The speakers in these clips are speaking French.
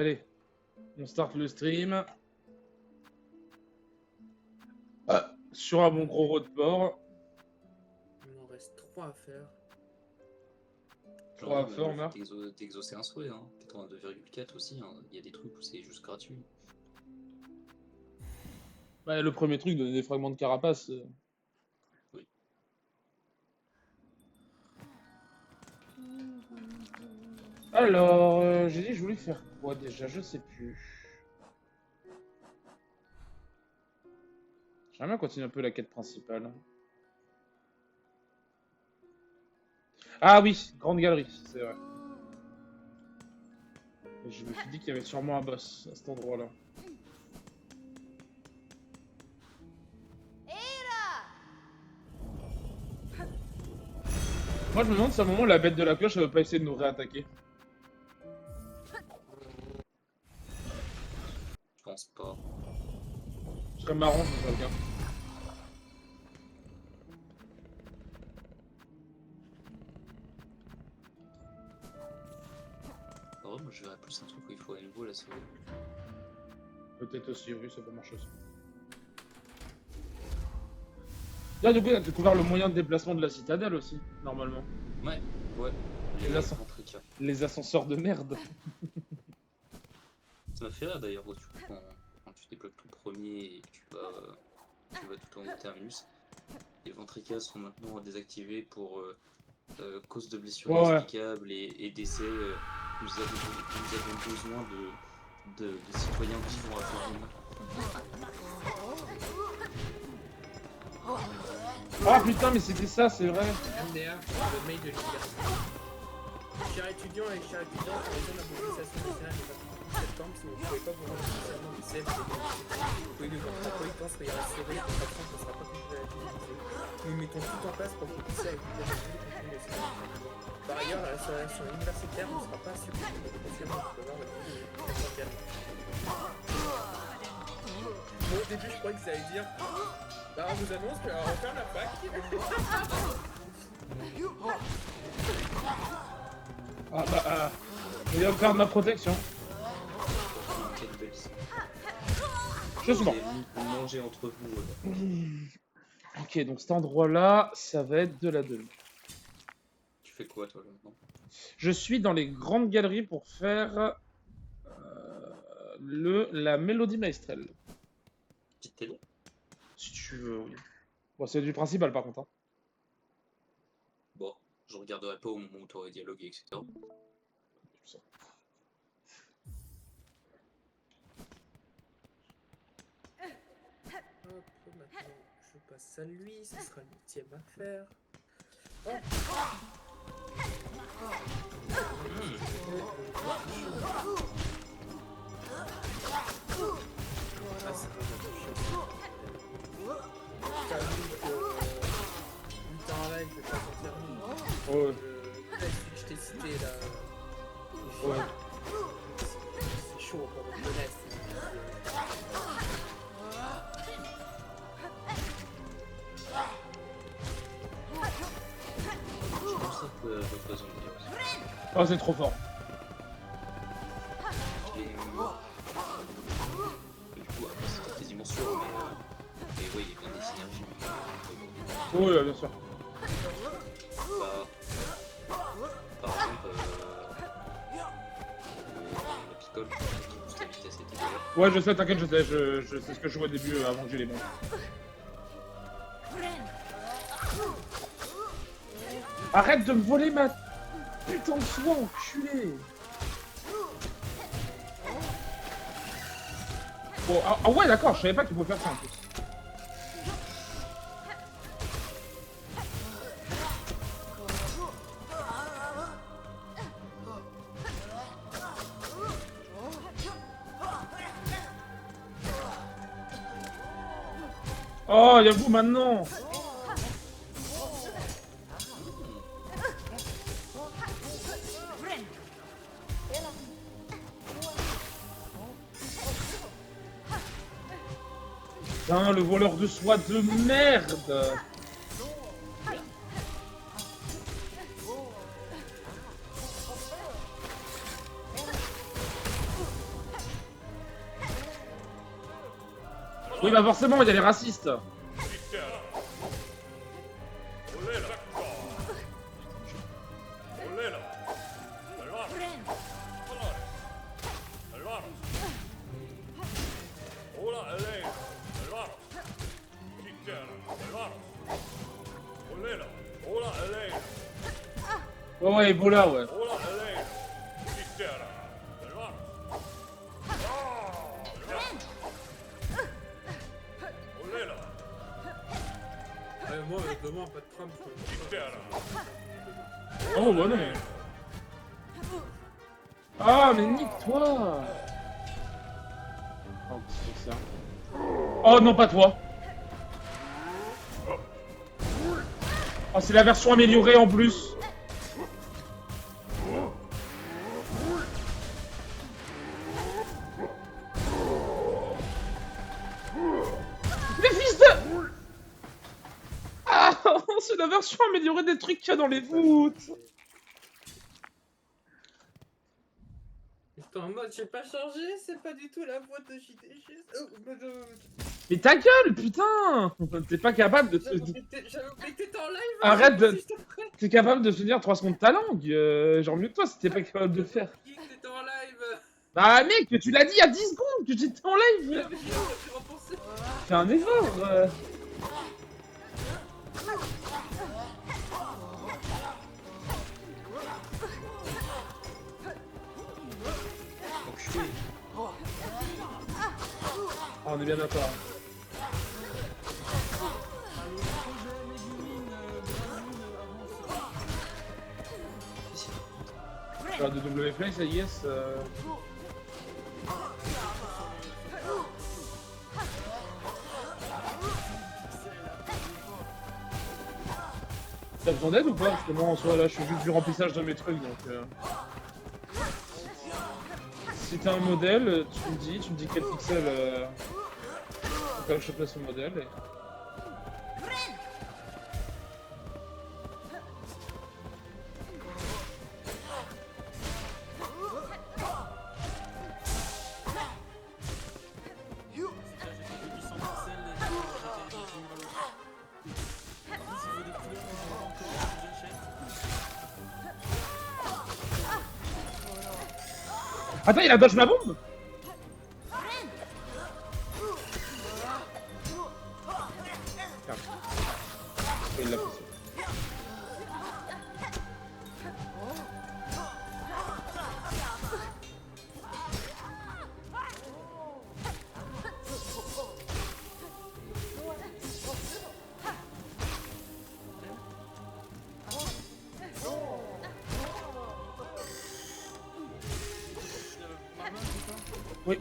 Allez, on start le stream. Sur un bon gros road port. Il m'en reste 3 à faire. 3 à faire, on a. T'exaucer un souhait, hein. 82,4 aussi, hein. Il y a des trucs où c'est juste gratuit. Bah, le premier truc, donner des fragments de carapace. Oui. Alors, j'ai dit que je voulais faire quoi déjà, je sais plus. J'aimerais bien continuer un peu la quête principale. Ah oui, grande galerie, c'est vrai. Et je me suis dit qu'il y avait sûrement un boss à cet endroit-là. Moi je me demande si à un moment la bête de la cloche elle veut pas essayer de nous réattaquer. Je pense pas. Ce serait marrant si c'est le cas. Oh, moi je verrais plus un truc où il faut à nouveau la sauver. Peut-être aussi, oui, ça peut marcher aussi. Là, du coup, on a découvert le moyen de déplacement de la citadelle aussi, normalement. Ouais. Les ascenseurs de merde. Ça m'a fait rire d'ailleurs, quand tu débloques ton premier et que tu vas tout en haut terminus. Les ventricas sont maintenant désactivés pour cause de blessures inexplicables et décès. Nous avons besoin de citoyens vivants à faire venir. Ah putain, mais c'était ça, c'est vrai. MDR, le mail de l'université. Chers étudiants et chers étudiantes, en raison de la mobilisation nationale du 28 septembre, si vous ne pouvez pas vous rendre nécessairement du CEF, vous pouvez nous votre accueillance soyez rassurés, votre absence ne sera pas utilisée. Nous mettons tout en place pour que vous puissiez avec vous continuer les séances. Par ailleurs, la restauration universitaire ne sera pas supprimée, mais potentiellement vous pouvez voir la vie de Bon, au début, je croyais que ça allait dire bah, on vous annonce qu'on va faire la fac. Ah bah, je viens de perdre ma protection. Justement. Manger entre vous. Ok, donc cet endroit-là, ça va être de la demi. Tu fais quoi toi là maintenant? Je suis dans les grandes galeries pour faire la mélodie maestrelle. Petite télé? Si tu veux, oui. Bon, c'est du principal par contre. Hein. Bon, je regarderai pas au moment où tu aurais dialogué, etc. Hop, maintenant je passe à lui, ce sera le 8ème à faire. Hop. Ah, c'est vraiment chiant. T'as vu que 8 ans en live, je vais pas sortir ni. Ouais. Le test que je t'ai cité là. Ouais. C'est chaud pour le jeunesse. Je pense que votre raison de dire. Oh, c'est trop fort. Et du coup, après, c'était quasiment sûr, mais oui, il y a bien des synergies. Oui, bien sûr. Par exemple, la picole qui booste la vitesse et tout. Ouais, je sais, t'inquiète, je sais ce que je vois au début avant que j'ai les bons. Arrête de me voler ma putain de soie, enculé! Bon, ah ouais, d'accord, je savais pas qu'il pouvait faire ça en plus. Oh, y'a vous maintenant! Putain, le voleur de soie de merde! Oui, bah forcément, il y a les racistes. Ouais, ouais, Ebola, ouais. Moi, demain, pas de tram, Oh, bah non, mais... Ah, mais nique-toi. Oh, qu'est-ce que c'est ça? Oh, non, pas toi. Oh, c'est la version améliorée en plus. Les fils de... Ah, c'est la version améliorée des trucs qu'il y a dans les voûtes. Attends, en mode, j'ai pas changé, c'est pas du tout la voix de JDG. Oh, Mais ta gueule, putain. T'es pas capable de... j'avais oublié que t'étais en live. Arrête de... Juste après. T'es capable de tenir 3 secondes de ta langue. Genre mieux que toi si t'es pas capable de le faire. J'ai oublié que t'étais en live. Bah mec, tu l'as dit il y a 10 secondes que j'étais en live. J'ai pu repenser. Fais un effort. Enculé. Oh, on est bien d'accord. De W-Play, ça y est. T'as besoin d'aide ou pas? Parce que moi en soi là je fais juste du remplissage de mes trucs donc. Si t'as un modèle, tu me dis quel pixel faut que je place le modèle. Et... Attends, il a dodge ma bombe. Il l'a poussé. Oui.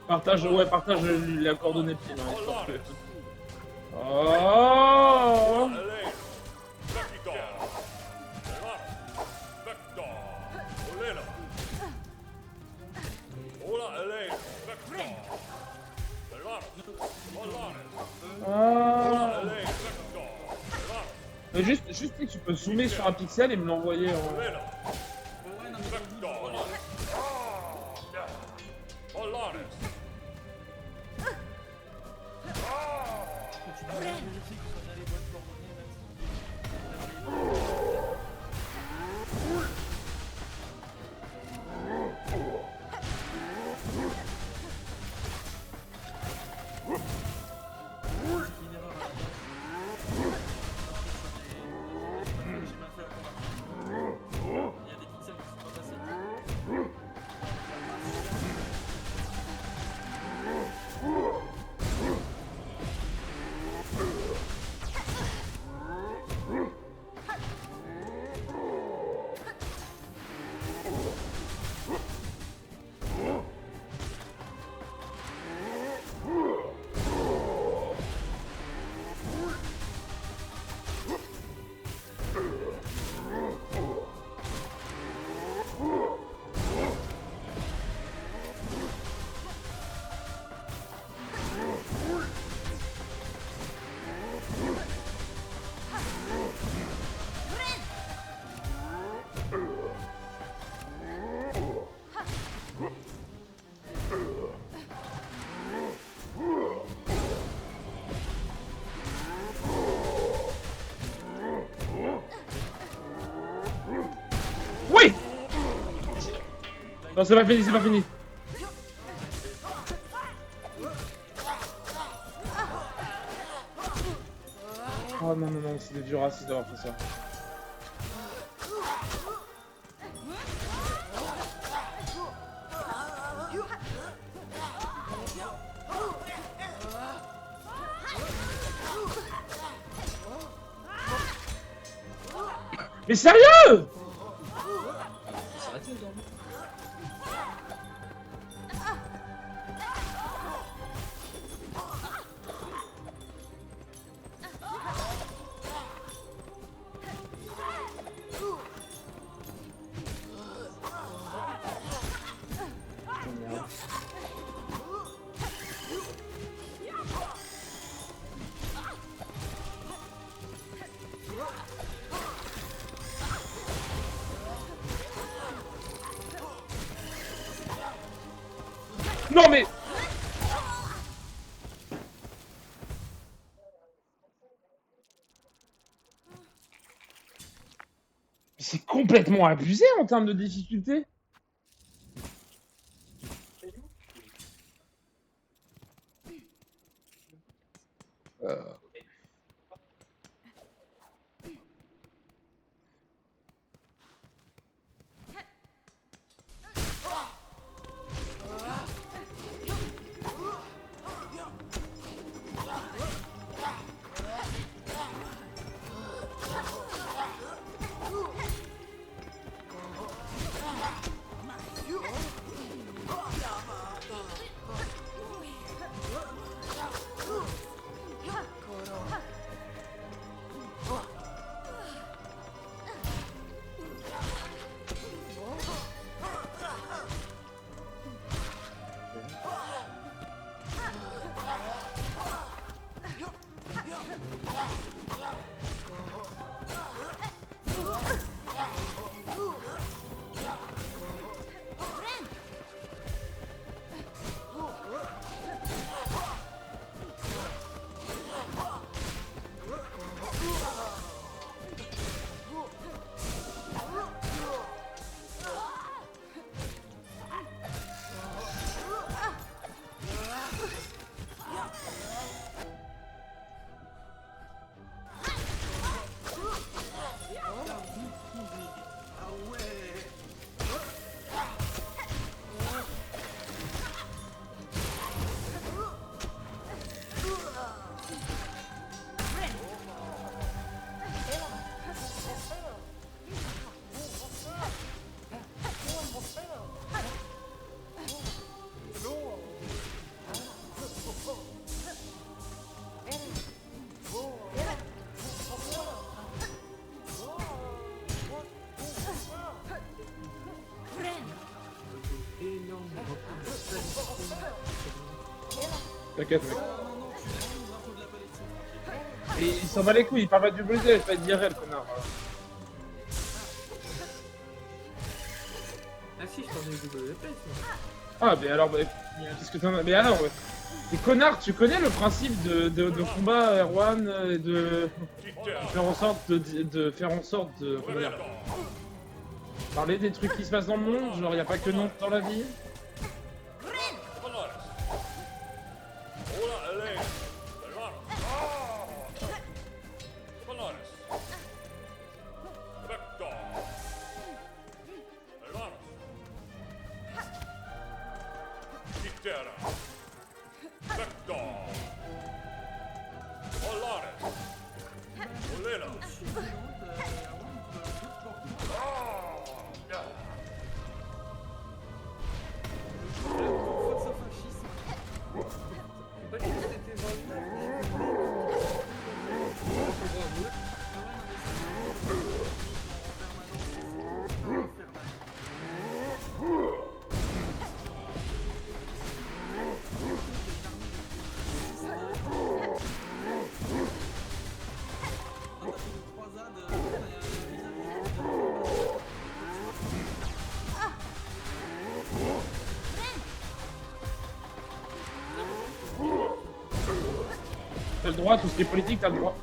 Partage, ouais, partage la coordonnée pile, hein, histoire que... Oh. Ah. Mais juste tu peux zoomer sur un pixel et me l'envoyer en... Non, c'est pas fini, c'est pas fini. Oh non, non, non, c'était du raciste d'avoir fait ça. Mais sérieux? Faut s'arrêter dedans. Non mais... C'est complètement abusé en termes de difficulté. T'inquiète, mec. Et il s'en bat les couilles, il parle pas du brisé, il pas d'IRL, connard. Ah si, je parlais du WP, sinon. Ah, mais alors, bah, qu'est-ce que t'en as... Mais alors, ouais. Mais connard, tu connais le principe de combat Erwan et de faire en sorte de faire en sorte de... Comment dire, parler des trucs qui se passent dans le monde, genre y a pas que non dans la vie. T'as le droit, tout ce qui est politique, t'as le droit.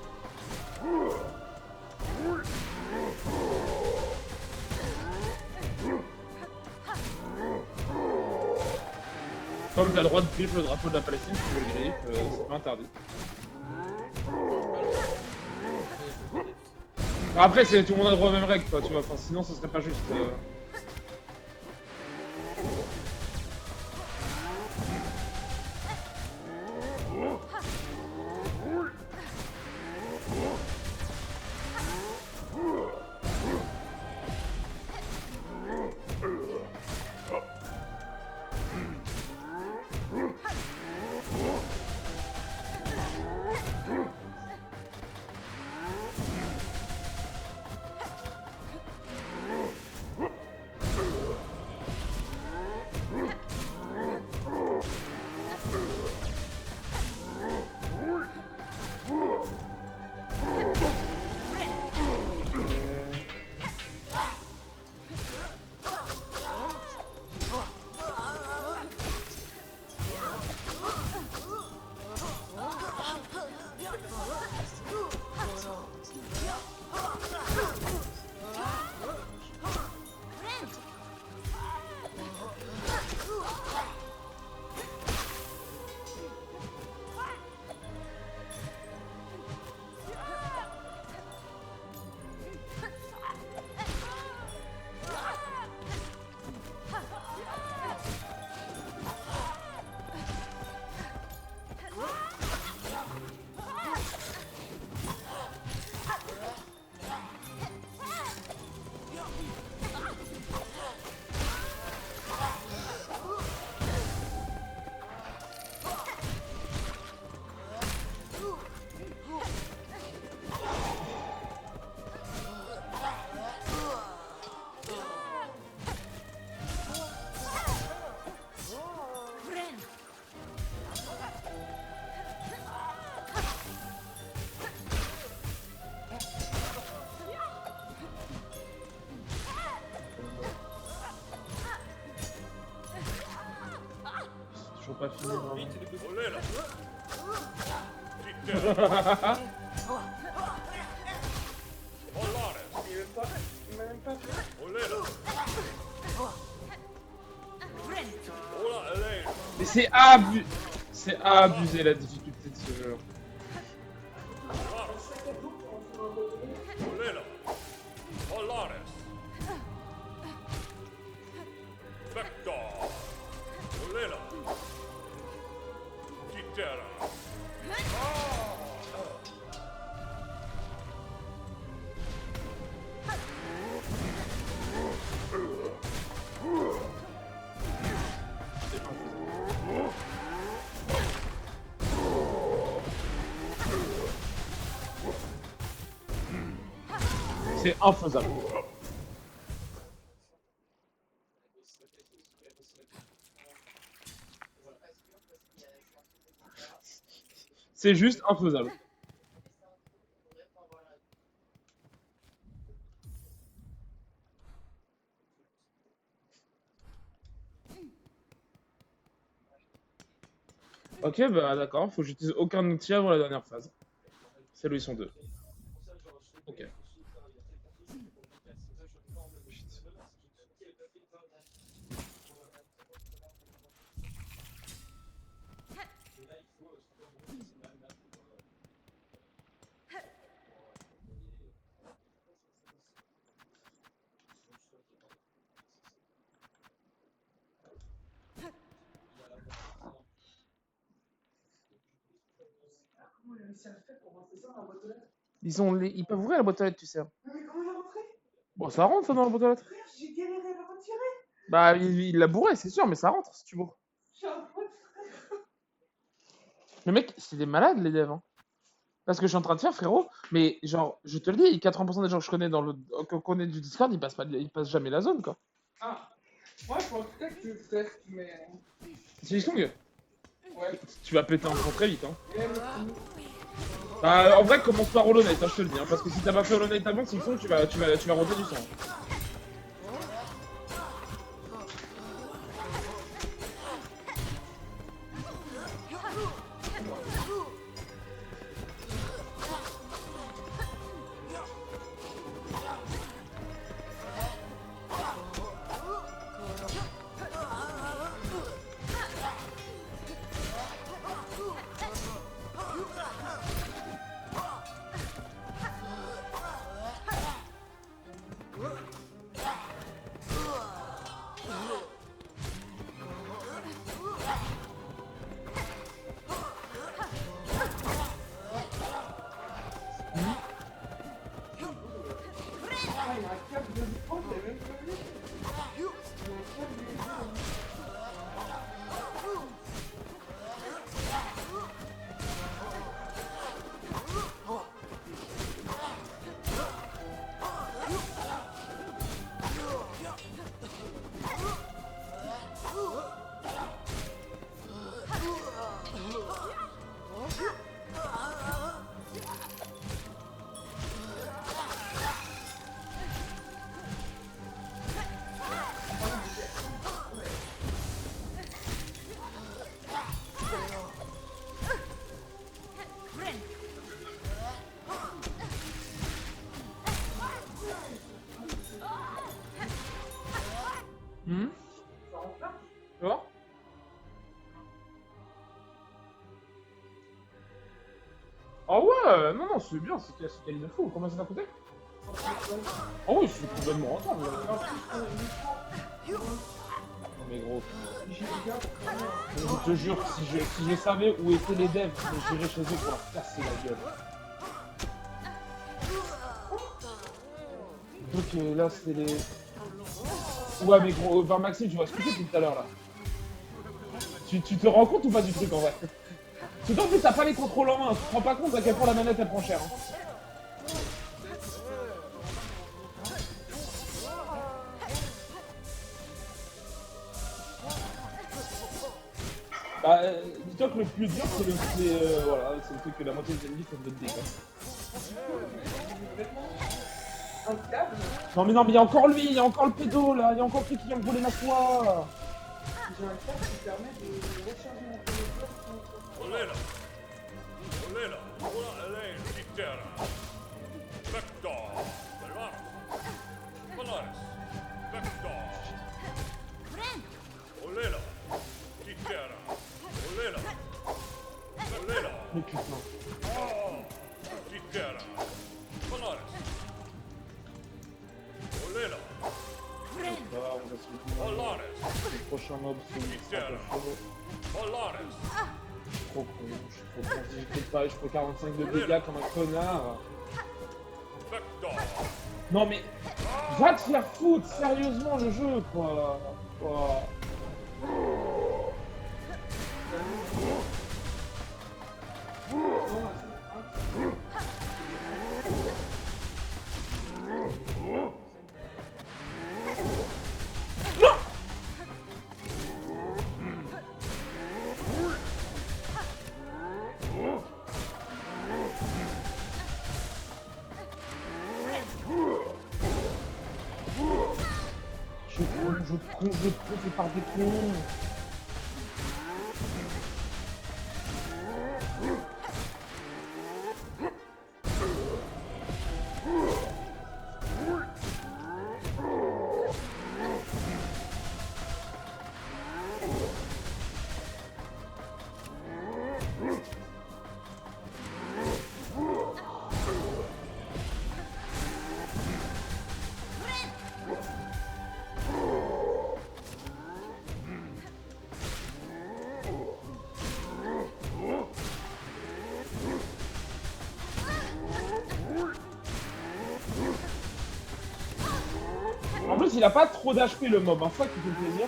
Comme t'as le droit de griffer le drapeau de la Palestine, si tu veux le griffe, c'est pas interdit. Après, tout le monde a le droit aux mêmes règles, quoi, tu vois, enfin, sinon ce serait pas juste. Toujours pas fini, vraiment. Mais c'est abusé la difficulté de ce jeu. C'est infaisable. C'est juste infaisable. Ok, bah d'accord, faut que j'utilise aucun outil avant la dernière phase. C'est lui, ils sont deux. Ok. Ils peuvent ouvrir la boîte aux lettres, tu sais. Mais comment j'ai rentré? Bon, ça rentre ça, dans la boîte aux lettres. Frère, j'ai galéré à le retirer. Bah, il l'a bourré, c'est sûr, mais ça rentre si tu bourres. J'ai un pote, frère. Le mec, c'est des malades, les devs. Hein. Parce que je suis en train de faire, frérot. Mais genre, je te le dis, 80% des gens que je connais qu'on connaît du Discord, ils passent jamais la zone, quoi. Ah, moi je pense peut-être que c'est test, mais. C'est Kong. Ouais. Tu vas péter un plomb très vite, hein. Et elle aussi. Bah, en vrai, commence par Hollow Knight, hein, je te le dis. Hein, parce que si t'as pas fait Hollow Knight avant, c'est Kong, tu vas roter du sang. il y a un cap de défense, j'ai même pas vu. Il y a un cap de défense. Tu vois? Ah ouais, non, non, c'est bien, c'est quel de fou. Combien ça t'a coûté? Ah oui, c'est complètement rentable. Non mais gros, je te jure, si je savais où étaient les devs, j'irais chez eux pour leur casser la gueule. Donc là, c'est les... Ouais mais gros, enfin Maxime, tu vas expliquer depuis tout à l'heure là. Tu te rends compte ou pas du truc en vrai? Tout en plus, t'as pas les contrôles en main, tu te rends pas compte à quel point la manette elle prend cher. Hein. Bah, dis-toi que le plus dur, c'est voilà, c'est le truc que la moitié des ennemis sont de dégâts. Non mais il y a encore lui, il y a encore le pédo là, il y a encore le truc qui vient me voler ma soie. J'ai un cap qui permet de recharger mon téléphone. Olena! Olena! Ora lei si terra! Vector! Salvar! Polaris! Vector! Olena! Si terra! Olena! Olena! Mais putain. Si terra! Polaris! Olena! Ça va, on va se le Polaris! Le prochain mob, c'est une chevaux. Polaris! Trop con, je suis trop con. Si j'étais pas, je fais 45 de dégâts comme un connard. Vector! Non mais, va te faire foutre, sérieusement le jeu quoi. Quoi. Je fais par des cons. En plus, il a pas trop d'HP le mob, hein, ça qui fait plaisir.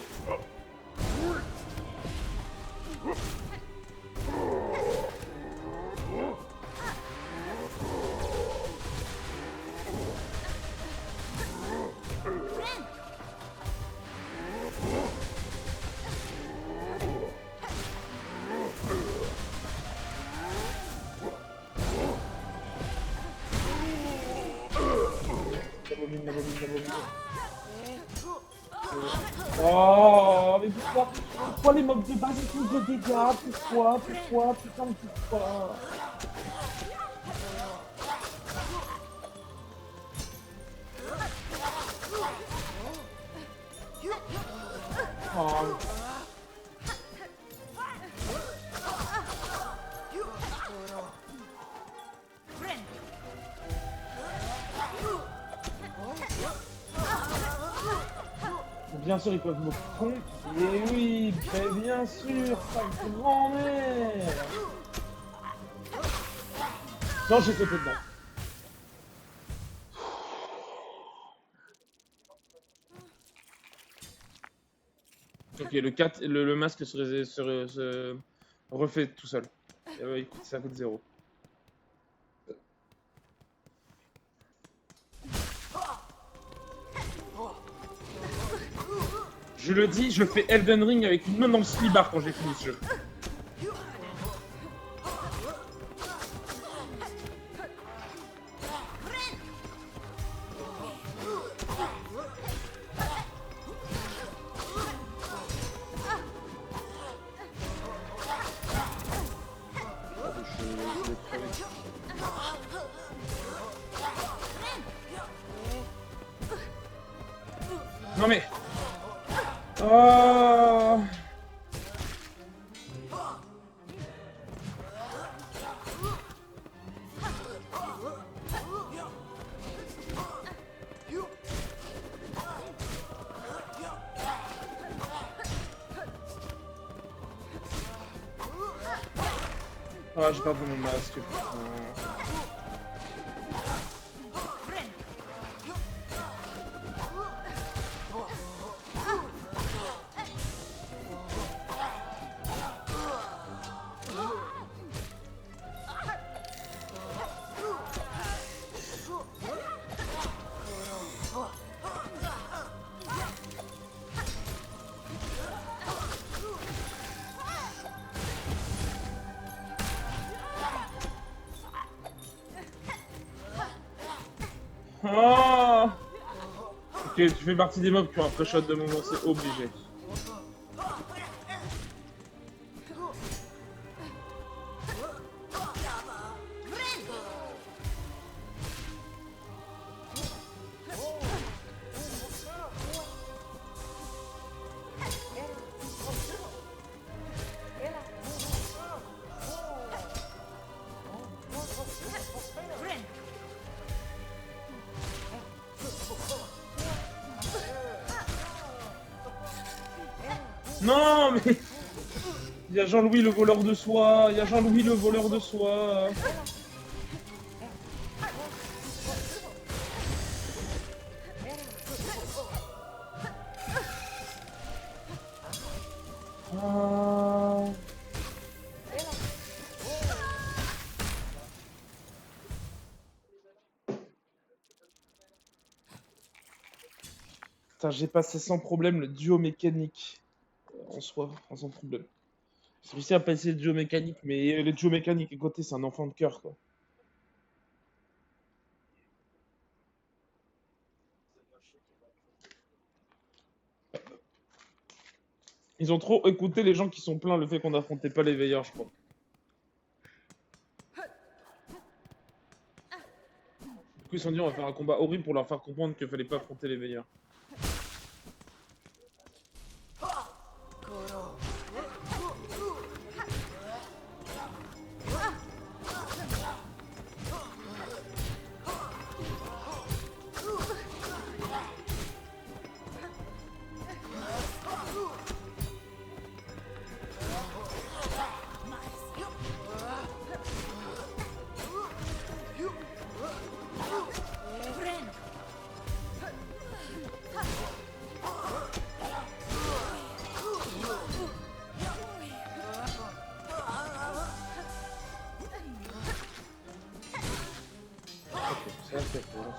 La bobine. Oh, mais pourquoi les mobs de base ils font de dégâts? Pourquoi, putain, pourquoi? Oh. Bien sûr, ils peuvent me tromper. Et oui, mais bien sûr, ça me fait grand-mère. Non, j'ai sauté dedans. Ok, le 4, le masque se refait tout seul. Et ouais, ça coûte 0. Je le dis, je fais Elden Ring avec une main dans le slibard quand j'ai fini ce jeu. Non mais... Oh... Ah, j'ai perdu mon masque, putain. Oh ok, tu fais partie des mobs qui ont un pré-shot de moment, c'est obligé. Non, mais... Il y a Jean-Louis le voleur de soie, il y a Jean-Louis le voleur de soie. Ah... Putain, j'ai passé sans problème le duo mécanique. En soi, sans problème. J'ai réussi à passer le duo mécanique, mais le duo mécanique à côté, c'est un enfant de cœur, quoi. Ils ont trop écouté les gens qui sont plaints le fait qu'on n'affrontait pas les veilleurs, je crois. Du coup, ils se sont dit, on va faire un combat horrible pour leur faire comprendre qu'il fallait pas affronter les veilleurs. Ça, c'est fort.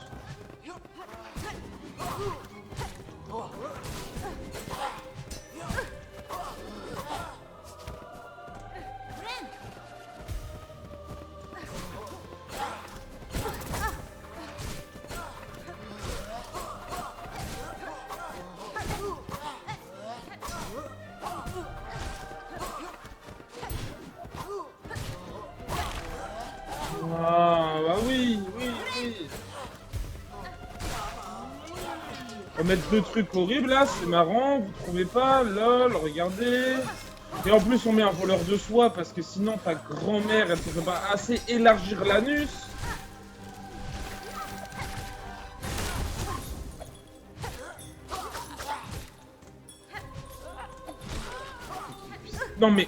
Ah, bah oui, oui, oui. On va mettre deux trucs horribles là, c'est marrant, vous trouvez pas? Lol, regardez. Et en plus on met un voleur de soie parce que sinon ta grand-mère elle te fait pas assez élargir l'anus. Non mais...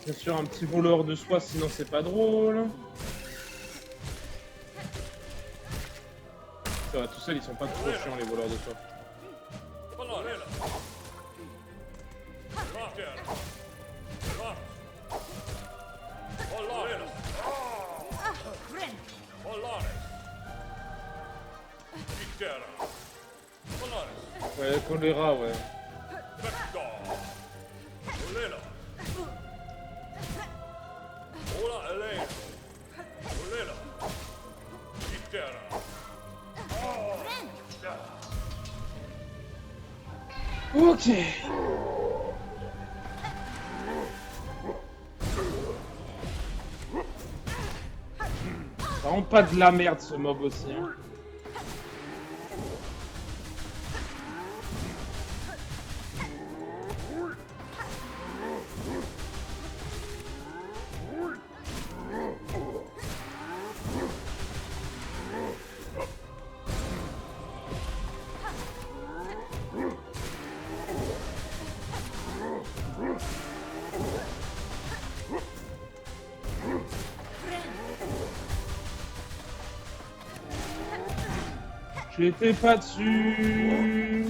Bien sûr, un petit voleur de soi, sinon c'est pas drôle. Ça va, tout seul, ils sont pas trop chiants, les voleurs de soi. Polaris. Rocker. Rock. Polaris. Polaris. Ikera. Polaris. Ouais, choléra, ouais. Vector. Olena. Ola Elena. Olena. Ikera. Ok. Vraiment pas de la merde ce mob aussi. Hein. J'étais pas dessus.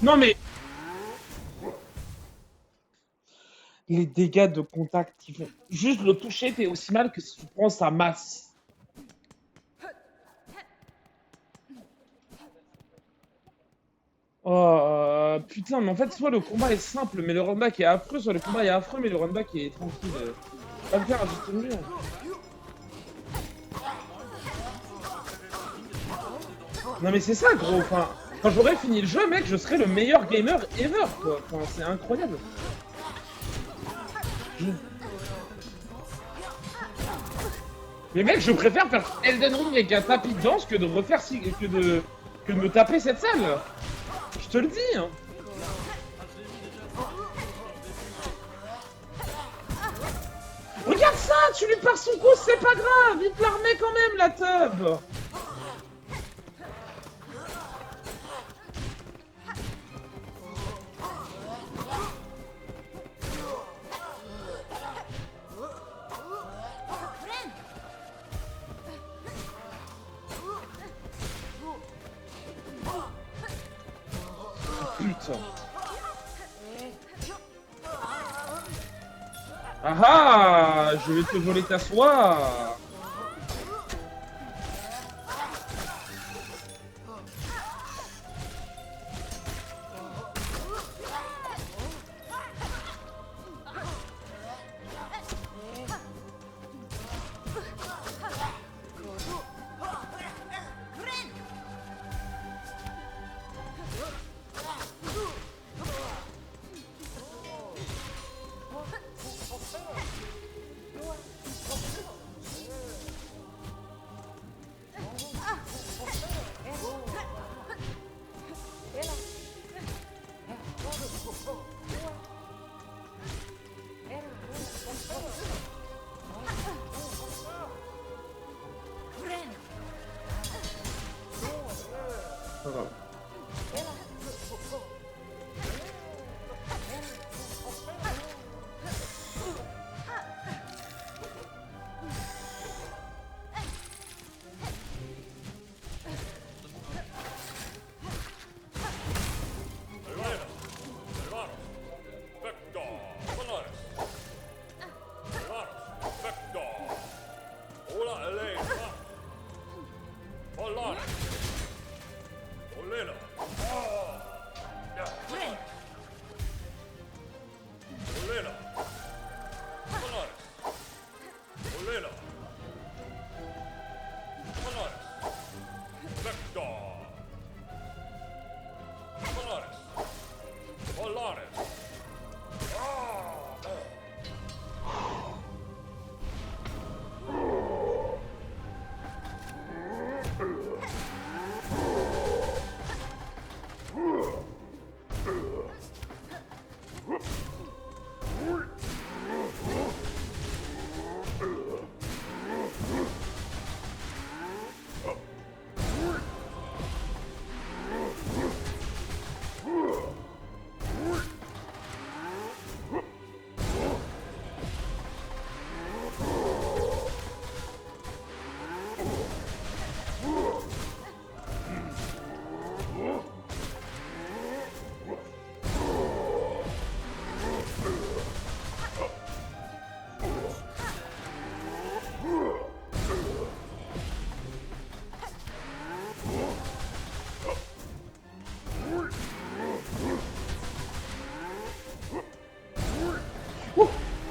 Non mais... Les dégâts de contact qui font... Juste le toucher, t'es aussi mal que si tu prends sa masse. Oh putain, mais en fait, soit le combat est simple, mais le runback est affreux, soit le combat est affreux, mais le runback est tranquille. Pas le faire, juste mieux. Non mais c'est ça, gros, enfin... Quand j'aurais fini le jeu, mec, je serais le meilleur gamer ever, quoi. Enfin, c'est incroyable. Mais mec, je préfère faire Elden Ring avec un tapis de danse que de refaire que de me taper cette salle. Je te le dis. Hein. Regarde ça, tu lui pars son coup, c'est pas grave. Il te la remet quand même, la teub. Putain. Ah ah, je vais te voler ta soie.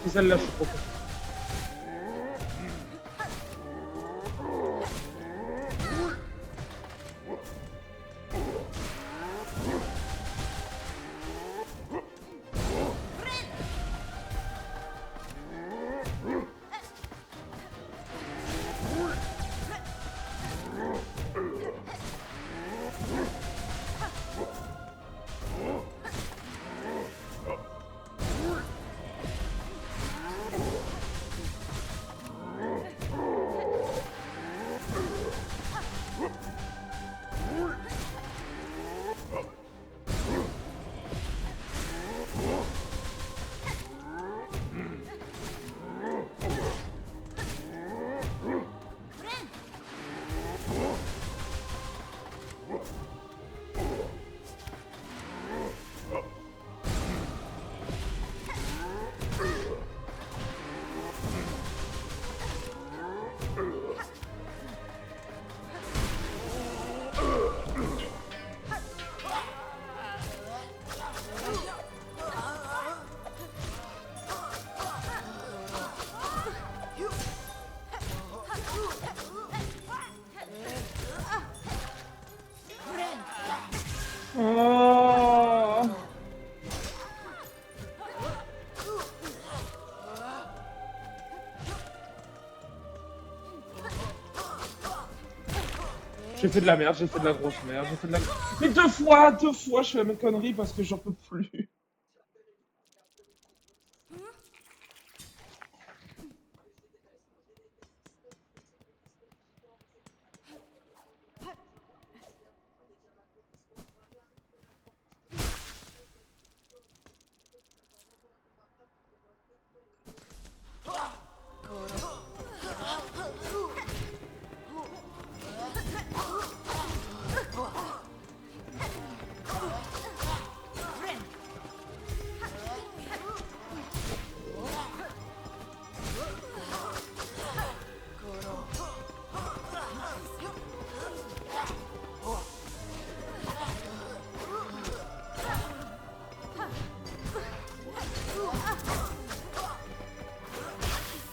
C'est celle-là, je suis trop con. Oh. J'ai fait de la merde, j'ai fait de la grosse merde, j'ai fait de la... Mais deux fois, je fais la même connerie parce que j'en peux plus.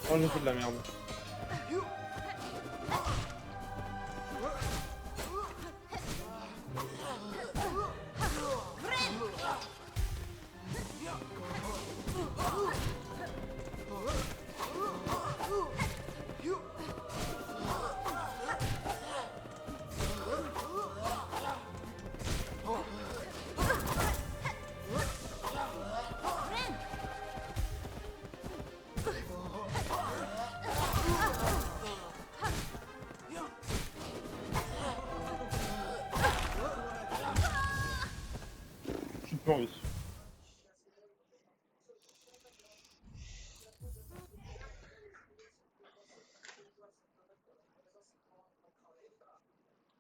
Oh, j'ai fait de la merde. J'ai plus envie. «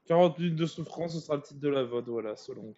40 minutes de souffrance, ce sera le titre de la VOD, voilà, so long. »